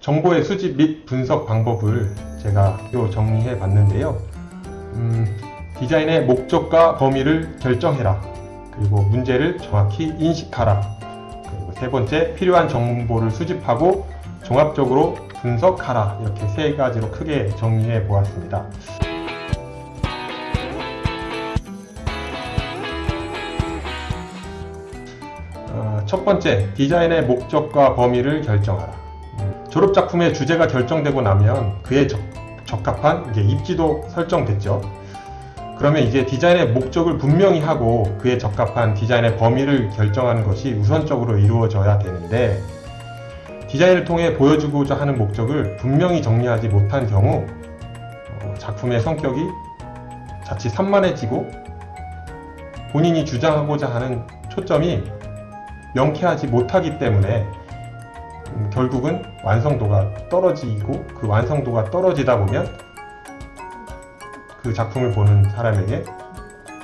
정보의 수집 및 분석 방법을 제가 정리해 봤는데요. 디자인의 목적과 범위를 결정해라. 그리고 문제를 정확히 인식하라. 그리고 세 번째, 필요한 정보를 수집하고 종합적으로 분석하라. 이렇게 세 가지로 크게 정리해 보았습니다. 첫 번째, 디자인의 목적과 범위를 결정하라. 졸업작품의 주제가 결정되고 나면 그에 적합한 입지도 설정됐죠. 그러면 이제 디자인의 목적을 분명히 하고 그에 적합한 디자인의 범위를 결정하는 것이 우선적으로 이루어져야 되는데, 디자인을 통해 보여주고자 하는 목적을 분명히 정리하지 못한 경우 작품의 성격이 자칫 산만해지고 본인이 주장하고자 하는 초점이 명쾌하지 못하기 때문에 결국은 완성도가 떨어지고, 그 완성도가 떨어지다 보면 그 작품을 보는 사람에게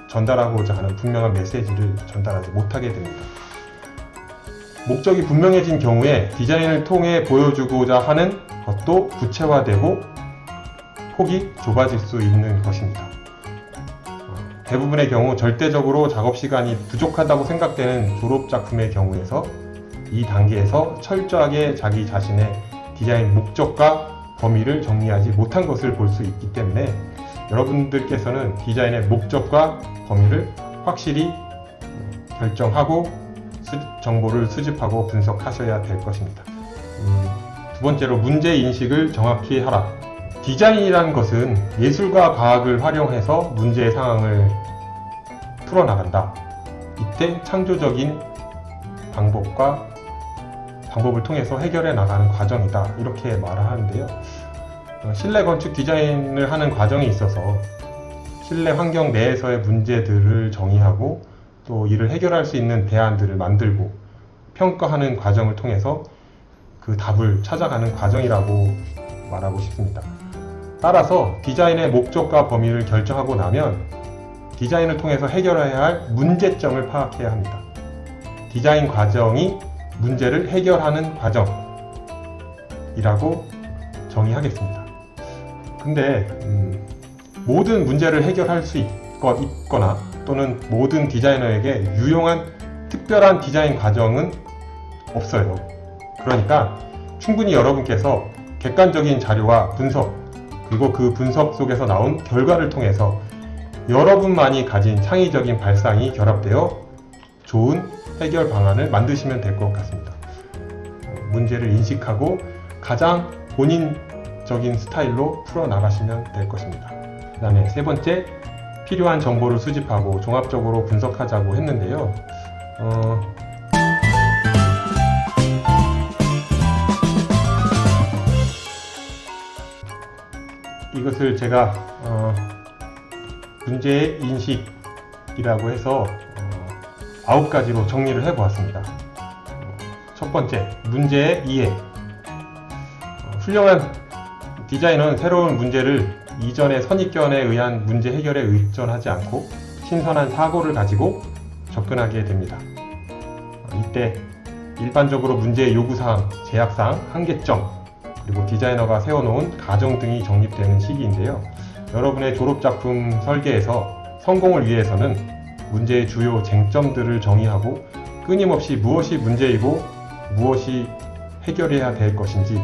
전달하고자 하는 분명한 메시지를 전달하지 못하게 됩니다. 목적이 분명해진 경우에 디자인을 통해 보여주고자 하는 것도 구체화되고 폭이 좁아질 수 있는 것입니다. 대부분의 경우 절대적으로 작업 시간이 부족하다고 생각되는 졸업작품의 경우에서 이 단계에서 철저하게 자기 자신의 디자인 목적과 범위를 정리하지 못한 것을 볼 수 있기 때문에 여러분들께서는 디자인의 목적과 범위를 확실히 결정하고 정보를 수집하고 분석하셔야 될 것입니다. 두 번째로, 문제인식을 정확히 하라. 디자인이라는 것은 예술과 과학을 활용해서 문제의 상황을 풀어나간다. 이때 창조적인 방법을 통해서 해결해 나가는 과정이다. 이렇게 말을 하는데요. 실내 건축 디자인을 하는 과정에 있어서 실내 환경 내에서의 문제들을 정의하고 또 이를 해결할 수 있는 대안들을 만들고 평가하는 과정을 통해서 그 답을 찾아가는 과정이라고 말하고 싶습니다. 따라서 디자인의 목적과 범위를 결정하고 나면 디자인을 통해서 해결해야 할 문제점을 파악해야 합니다. 디자인 과정이 문제를 해결하는 과정이라고 정의하겠습니다. 근데 모든 문제를 해결할 수 있거나 또는 모든 디자이너에게 유용한 특별한 디자인 과정은 없어요. 그러니까 충분히 여러분께서 객관적인 자료와 분석, 그리고 그 분석 속에서 나온 결과를 통해서 여러분만이 가진 창의적인 발상이 결합되어 좋은 해결 방안을 만드시면 될 것 같습니다. 문제를 인식하고 가장 본인적인 스타일로 풀어나가시면 될 것입니다. 그 다음에 세 번째, 필요한 정보를 수집하고 종합적으로 분석하자고 했는데요. 이것을 제가 문제의 인식이라고 해서 9가지로 정리를 해보았습니다. 첫 번째, 문제의 이해. 훌륭한 디자이너는 새로운 문제를 이전의 선입견에 의한 문제 해결에 의존하지 않고 신선한 사고를 가지고 접근하게 됩니다. 이때 일반적으로 문제의 요구사항, 제약사항, 한계점, 그리고 디자이너가 세워놓은 가정 등이 정립되는 시기인데요. 여러분의 졸업작품 설계에서 성공을 위해서는 문제의 주요 쟁점들을 정의하고 끊임없이 무엇이 문제이고 무엇이 해결해야 될 것인지,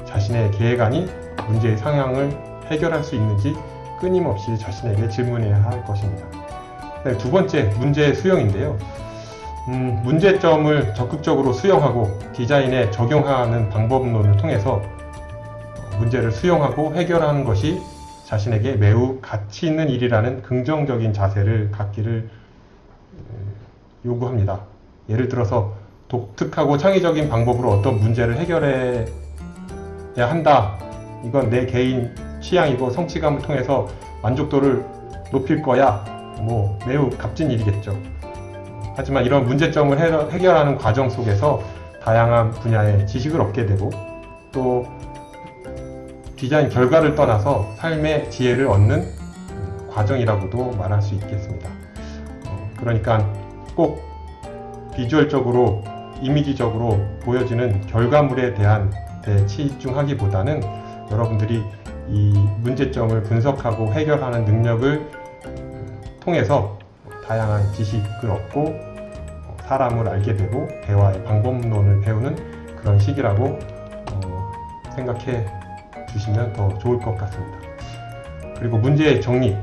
자신의 계획안이 문제의 상황을 해결할 수 있는지 끊임없이 자신에게 질문해야 할 것입니다. 두 번째, 문제의 수용인데요. 문제점을 적극적으로 수용하고 디자인에 적용하는 방법론을 통해서 문제를 수용하고 해결하는 것이 자신에게 매우 가치 있는 일이라는 긍정적인 자세를 갖기를 요구합니다. 예를 들어서 독특하고 창의적인 방법으로 어떤 문제를 해결해야 한다. 이건 내 개인 취향이고 성취감을 통해서 만족도를 높일 거야. 매우 값진 일이겠죠. 하지만 이런 문제점을 해결하는 과정 속에서 다양한 분야의 지식을 얻게 되고 또 디자인 결과를 떠나서 삶의 지혜를 얻는 과정이라고도 말할 수 있겠습니다. 그러니까 꼭 비주얼적으로 이미지적으로 보여지는 결과물에 대한 데 치중하기보다는 여러분들이 이 문제점을 분석하고 해결하는 능력을 통해서 다양한 지식을 얻고 사람을 알게 되고 대화의 방법론을 배우는 그런 시기라고 생각해 주시면 더 좋을 것 같습니다. 그리고 문제의 정리,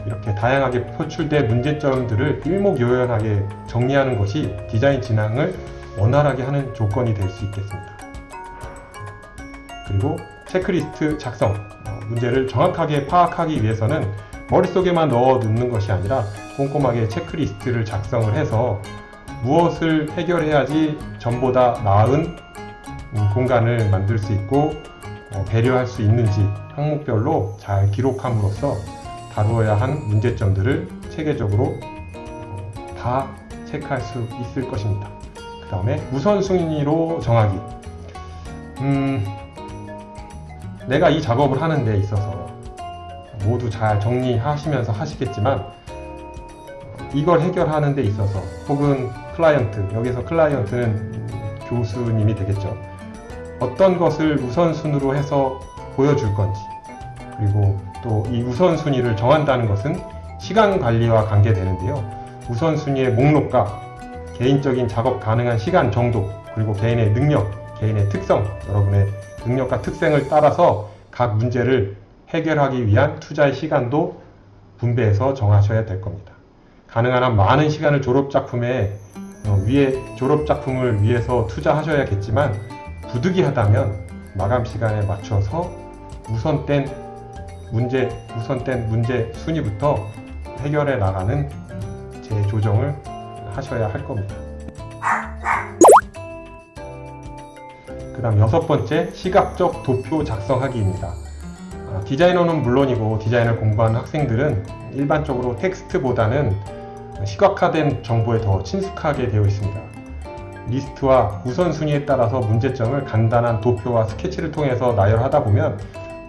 이렇게 다양하게 표출된 문제점들을 일목요연하게 정리하는 것이 디자인 진행을 원활하게 하는 조건이 될 수 있겠습니다. 그리고 체크리스트 작성, 문제를 정확하게 파악하기 위해서는 머릿속에만 넣어 놓는 것이 아니라 꼼꼼하게 체크리스트를 작성을 해서 무엇을 해결해야지 전보다 나은 공간을 만들 수 있고 배려할 수 있는지 항목별로 잘 기록함으로써 다루어야 하는 문제점들을 체계적으로 다 체크할 수 있을 것입니다. 그 다음에 우선순위로 정하기. 내가 이 작업을 하는 데 있어서 모두 잘 정리하시면서 하시겠지만 이걸 해결하는 데 있어서 혹은 클라이언트, 여기서 클라이언트는 교수님이 되겠죠. 어떤 것을 우선순위로 해서 보여줄 건지, 그리고 또 이 우선순위를 정한다는 것은 시간 관리와 관계되는데요. 우선순위의 목록과 개인적인 작업 가능한 시간 정도, 그리고 개인의 능력, 개인의 특성, 여러분의 능력과 특성을 따라서 각 문제를 해결하기 위한 투자의 시간도 분배해서 정하셔야 될 겁니다. 가능한 한 많은 시간을 졸업작품을 위해서 투자하셔야겠지만 부득이하다면 마감 시간에 맞춰서 우선된 문제 순위부터 해결해 나가는 재조정을 하셔야 할 겁니다. 그 다음 6번째, 시각적 도표 작성하기입니다. 디자이너는 물론이고 디자인을 공부하는 학생들은 일반적으로 텍스트보다는 시각화된 정보에 더 친숙하게 되어 있습니다. 리스트와 우선순위에 따라서 문제점을 간단한 도표와 스케치를 통해서 나열하다 보면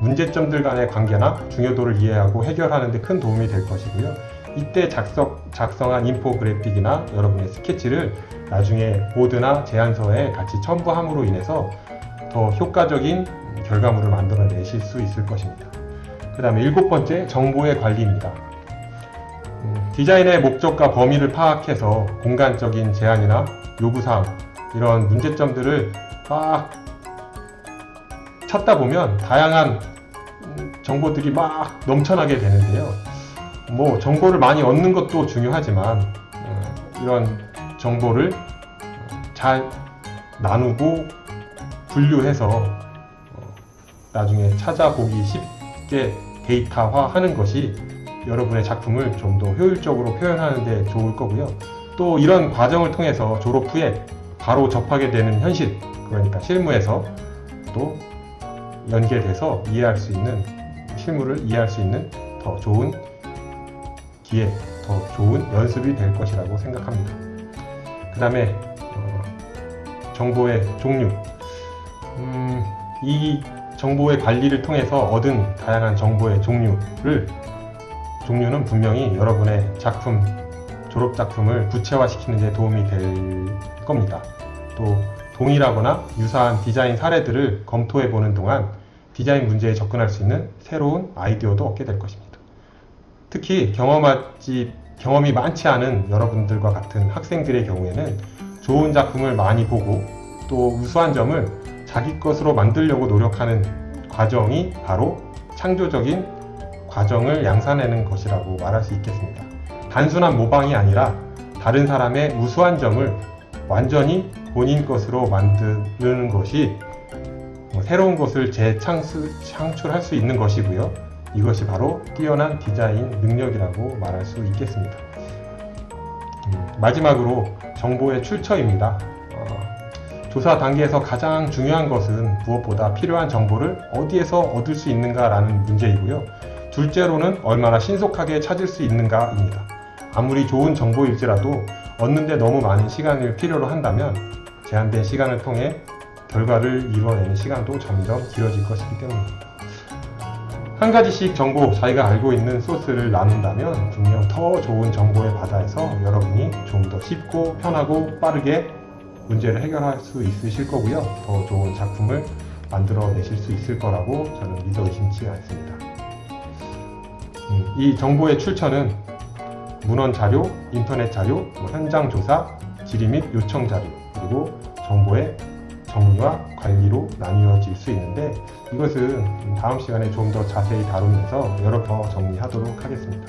문제점들 간의 관계나 중요도를 이해하고 해결하는 데 큰 도움이 될 것이고요. 이때 작성한 인포그래픽이나 여러분의 스케치를 나중에 보드나 제안서에 같이 첨부함으로 인해서 더 효과적인 결과물을 만들어내실 수 있을 것입니다. 그 다음에 7번째, 정보의 관리입니다. 디자인의 목적과 범위를 파악해서 공간적인 제한이나 요구사항, 이런 문제점들을 막 찾다 보면 다양한 정보들이 막 넘쳐나게 되는데요. 정보를 많이 얻는 것도 중요하지만 이런 정보를 잘 나누고 분류해서 나중에 찾아보기 쉽게 데이터화하는 것이 여러분의 작품을 좀 더 효율적으로 표현하는 데 좋을 거고요. 또 이런 과정을 통해서 졸업 후에 바로 접하게 되는 현실, 그러니까 실무에서 또 연계돼서 실무를 이해할 수 있는 더 좋은 기회, 더 좋은 연습이 될 것이라고 생각합니다. 그 다음에 정보의 종류. 이 정보의 관리를 통해서 얻은 다양한 정보의 종류는 분명히 여러분의 졸업작품을 구체화시키는 데 도움이 될 겁니다. 또 동일하거나 유사한 디자인 사례들을 검토해 보는 동안 디자인 문제에 접근할 수 있는 새로운 아이디어도 얻게 될 것입니다. 특히 경험이 많지 않은 여러분들과 같은 학생들의 경우에는 좋은 작품을 많이 보고 또 우수한 점을 자기 것으로 만들려고 노력하는 과정이 바로 창조적인 과정을 양산하는 것이라고 말할 수 있겠습니다. 단순한 모방이 아니라 다른 사람의 우수한 점을 완전히 본인 것으로 만드는 것이 새로운 것을 재창출할 수 있는 것이고요. 이것이 바로 뛰어난 디자인 능력이라고 말할 수 있겠습니다. 마지막으로 정보의 출처입니다. 조사 단계에서 가장 중요한 것은 무엇보다 필요한 정보를 어디에서 얻을 수 있는가라는 문제이고요. 둘째로는 얼마나 신속하게 찾을 수 있는가입니다. 아무리 좋은 정보일지라도 얻는데 너무 많은 시간을 필요로 한다면 제한된 시간을 통해 결과를 이루어내는 시간도 점점 길어질 것이기 때문입니다. 한 가지씩 정보, 자기가 알고 있는 소스를 나눈다면 분명 더 좋은 정보의 바다에서 여러분이 좀 더 쉽고 편하고 빠르게 문제를 해결할 수 있으실 거고요. 더 좋은 작품을 만들어내실 수 있을 거라고 저는 믿어 의심치 않습니다. 이 정보의 출처는 문헌 자료, 인터넷 자료, 현장 조사, 질의 및 요청 자료, 그리고 정보의 정리와 관리로 나뉘어질 수 있는데, 이것은 다음 시간에 좀 더 자세히 다루면서 여러 더 정리하도록 하겠습니다.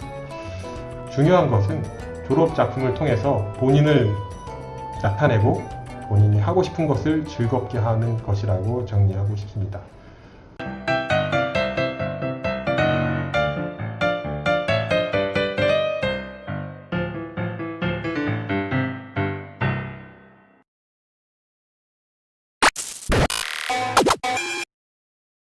중요한 것은 졸업 작품을 통해서 본인을 나타내고 본인이 하고 싶은 것을 즐겁게 하는 것이라고 정리하고 싶습니다.